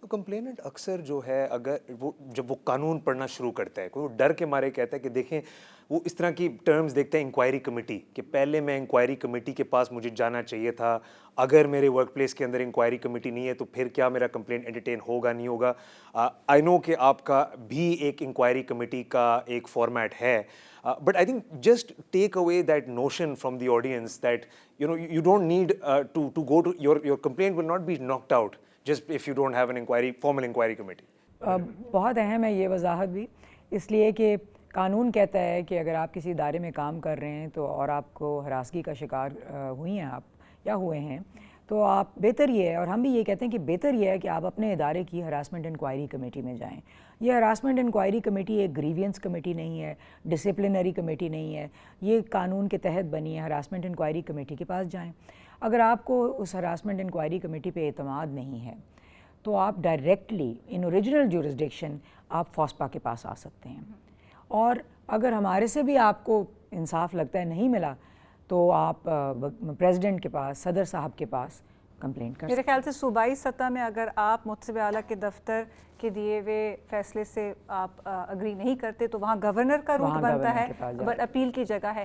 تو کمپلیننٹ اکثر جو ہے اگر جب وہ قانون پڑھنا شروع کرتا ہے، کوئی ڈر کے مارے کہتا ہے کہ دیکھیں وہ اس طرح کی ٹرمز دیکھتے ہیں انکوائری کمیٹی، کہ پہلے میں انکوائری کمیٹی کے پاس مجھے جانا چاہیے تھا، اگر میرے ورک پلیس کے اندر انکوائری کمیٹی نہیں ہے تو پھر کیا میرا کمپلینٹ انٹرٹین ہوگا نہیں ہوگا. آئی نو کہ آپ کا بھی ایک انکوائری کمیٹی کا ایک فارمیٹ ہے، but I think just take away that notion from the audience that you don't need to go to your complaint will not be knocked out just if you don't have an formal inquiry committee. بہت اہم ہے یہ وضاحت بھی، اس لیے کہ قانون کہتا ہے کہ اگر آپ کسی ادارے میں کام کر رہے ہیں تو اور آپ کو ہراسگی کا شکار ہوئی ہیں آپ یا ہوئے ہیں تو آپ بہتر یہ ہے، اور ہم بھی یہ کہتے ہیں کہ بہتر یہ ہے کہ آپ اپنے ادارے کی ہراسمنٹ انکوائری کمیٹی میں جائیں. یہ ہراسمنٹ انکوائری کمیٹی ایک گریوینس کمیٹی نہیں ہے، ڈسپلنری کمیٹی نہیں ہے، یہ قانون کے تحت بنی ہے. ہراسمنٹ انکوائری کمیٹی کے پاس جائیں. اگر آپ کو اس ہراسمنٹ انکوائری کمیٹی پہ اعتماد نہیں ہے تو آپ ڈائریکٹلی ان اوریجنل جورسڈکشن آپ فاسپا کے پاس آ سکتے ہیں، اور اگر ہمارے سے بھی آپ کو انصاف لگتا ہے نہیں ملا تو آپ پریزیڈنٹ کے پاس، صدر صاحب کے پاس کمپلینٹ کر سکتے ہیں. میرے خیال سے صوبائی سطح میں اگر آپ منصب اعلیٰ کے دفتر کے دیے ہوئے فیصلے سے آپ اگری نہیں کرتے تو وہاں گورنر کا روٹ بنتا ہے، بٹ اپیل کی جگہ ہے.